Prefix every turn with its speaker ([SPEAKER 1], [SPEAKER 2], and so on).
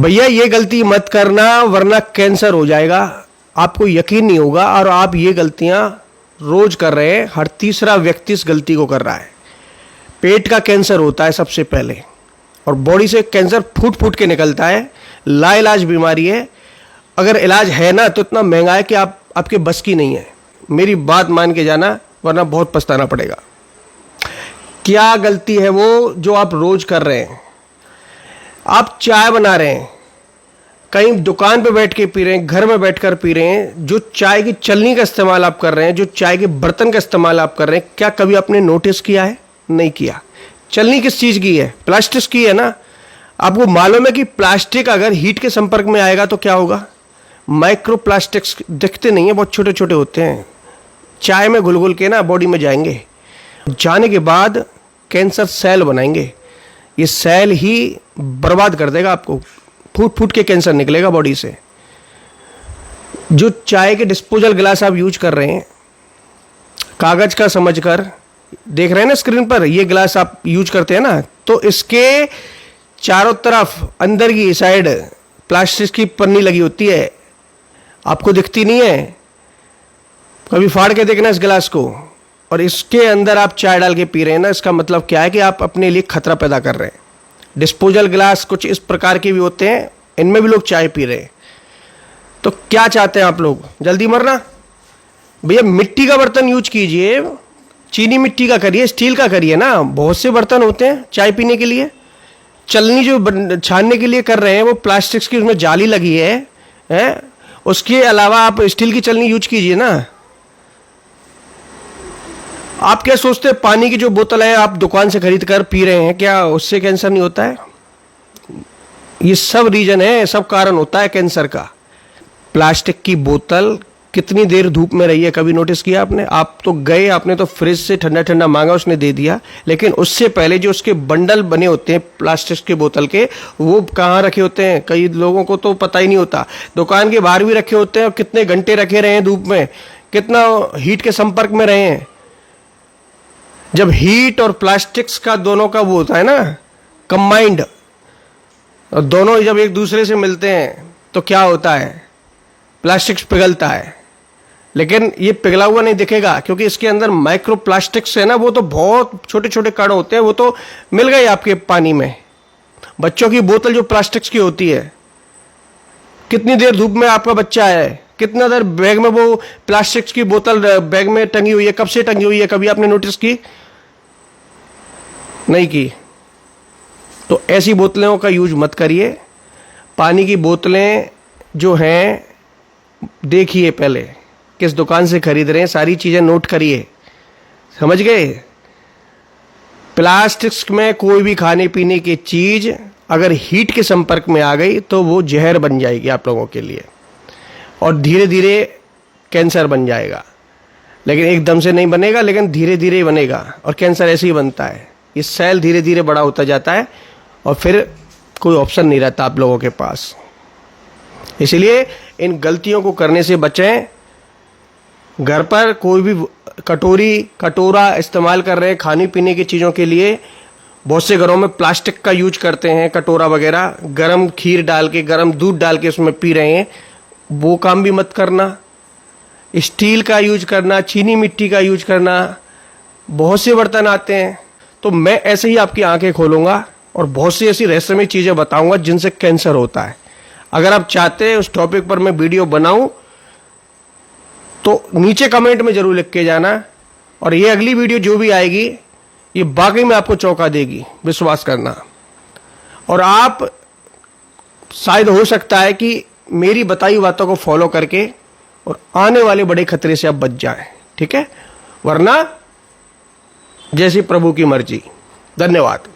[SPEAKER 1] भैया ये गलती मत करना वरना कैंसर हो जाएगा। आपको यकीन नहीं होगा और आप ये गलतियां रोज कर रहे हैं। हर तीसरा व्यक्ति इस गलती को कर रहा है। पेट का कैंसर होता है सबसे पहले और बॉडी से कैंसर फूट फूट के निकलता है। लाइलाज बीमारी है। अगर इलाज है ना तो इतना महंगा है कि आपके बस की नहीं है। मेरी बात मान के जाना वरना बहुत पछताना पड़ेगा। क्या गलती है वो जो आप रोज कर रहे हैं? आप चाय बना रहे हैं, कहीं दुकान पे बैठ के पी रहे हैं, घर में बैठकर पी रहे हैं, जो चाय की चलनी का इस्तेमाल आप कर रहे हैं, जो चाय के बर्तन का इस्तेमाल आप कर रहे हैं, क्या कभी आपने नोटिस किया है? नहीं किया। चलनी किस चीज़ की है? प्लास्टिक की है ना। आपको मालूम है कि प्लास्टिक अगर हीट के संपर्क में आएगा तो क्या होगा? माइक्रो प्लास्टिक्स दिखते नहीं है, बहुत छोटे छोटे होते हैं, चाय में घुल घुल के ना बॉडी में जाएंगे। जाने के बाद कैंसर सेल बनाएंगे। ये सेल ही बर्बाद कर देगा आपको। फूट फूट के कैंसर निकलेगा बॉडी से। जो चाय के डिस्पोजल गिलास आप यूज कर रहे हैं, कागज का समझकर, देख रहे हैं ना स्क्रीन पर, ये गिलास आप यूज करते हैं ना, तो इसके चारों तरफ अंदर की साइड प्लास्टिक की पन्नी लगी होती है, आपको दिखती नहीं है। कभी फाड़ के देखना इस गिलास को, और इसके अंदर आप चाय डाल के पी रहे हैं ना, इसका मतलब क्या है कि आप अपने लिए खतरा पैदा कर रहे हैं। डिस्पोजल गिलास कुछ इस प्रकार के भी होते हैं, इनमें भी लोग चाय पी रहे हैं। तो क्या चाहते हैं आप लोग? जल्दी मरना? भैया मिट्टी का बर्तन यूज कीजिए, चीनी मिट्टी का करिए, स्टील का करिए ना। बहुत से बर्तन होते हैं चाय पीने के लिए। चलनी जो छानने के लिए कर रहे हैं वो प्लास्टिक की, उसमें जाली लगी है? उसके अलावा आप स्टील की चलनी यूज कीजिए ना। आप क्या सोचते हैं पानी की जो बोतल है आप दुकान से खरीद कर पी रहे हैं, क्या उससे कैंसर नहीं होता है? ये सब रीजन है, सब कारण होता है कैंसर का। प्लास्टिक की बोतल कितनी देर धूप में रही है, कभी नोटिस किया आपने? आप तो गए, आपने तो फ्रिज से ठंडा ठंडा मांगा, उसने दे दिया, लेकिन उससे पहले जो उसके बंडल बने होते हैं प्लास्टिक के बोतल के, वो कहाँ रखे होते हैं? कई लोगों को तो पता ही नहीं होता। दुकान के बाहर भी रखे होते हैं, और कितने घंटे रखे रहे हैं धूप में, कितना हीट के संपर्क में रहे हैं। जब हीट और प्लास्टिक्स का दोनों का वो होता है ना कंबाइंड, और दोनों जब एक दूसरे से मिलते हैं तो क्या होता है? प्लास्टिक्स पिघलता है। लेकिन ये पिघला हुआ नहीं दिखेगा क्योंकि इसके अंदर माइक्रो प्लास्टिक्स है ना, वो तो बहुत छोटे छोटे कण होते हैं, वो तो मिल गए आपके पानी में। बच्चों की बोतल जो प्लास्टिक्स की होती है, कितनी देर धूप में आपका बच्चा है, कितना देर बैग में वो प्लास्टिक्स की बोतल बैग में टंगी हुई है, कब से टंगी हुई है, कभी आपने नोटिस की? नहीं की। तो ऐसी बोतलों का यूज मत करिए। पानी की बोतलें जो हैं, देखिए पहले किस दुकान से खरीद रहे हैं, सारी चीजें नोट करिए, समझ गए? प्लास्टिक्स में कोई भी खाने पीने की चीज अगर हीट के संपर्क में आ गई तो वो जहर बन जाएगी आप लोगों के लिए, और धीरे धीरे कैंसर बन जाएगा। लेकिन एकदम से नहीं बनेगा, लेकिन धीरे धीरे ही बनेगा, और कैंसर ऐसे ही बनता है। ये सेल धीरे धीरे बड़ा होता जाता है और फिर कोई ऑप्शन नहीं रहता आप लोगों के पास। इसलिए इन गलतियों को करने से बचें। घर पर कोई भी कटोरा इस्तेमाल कर रहे हैं खाने पीने की चीज़ों के लिए, बहुत से घरों में प्लास्टिक का यूज करते हैं, कटोरा वगैरह, गर्म खीर डाल के, गर्म दूध डाल के उसमें पी रहे हैं, वो काम भी मत करना। स्टील का यूज करना, चीनी मिट्टी का यूज करना, बहुत से बर्तन आते हैं। तो मैं ऐसे ही आपकी आंखें खोलूंगा और बहुत सी ऐसी रहस्यमय चीज़ें बताऊंगा जिनसे कैंसर होता है। अगर आप चाहते हैं उस टॉपिक पर मैं वीडियो बनाऊं तो नीचे कमेंट में जरूर लिख के जाना, और ये अगली वीडियो जो भी आएगी ये वाकई में आपको चौंका देगी, विश्वास करना। और आप शायद हो सकता है कि मेरी बताई बातों को फॉलो करके और आने वाले बड़े खतरे से आप बच जाएं, ठीक है? वरना जैसी प्रभु की मर्जी। धन्यवाद।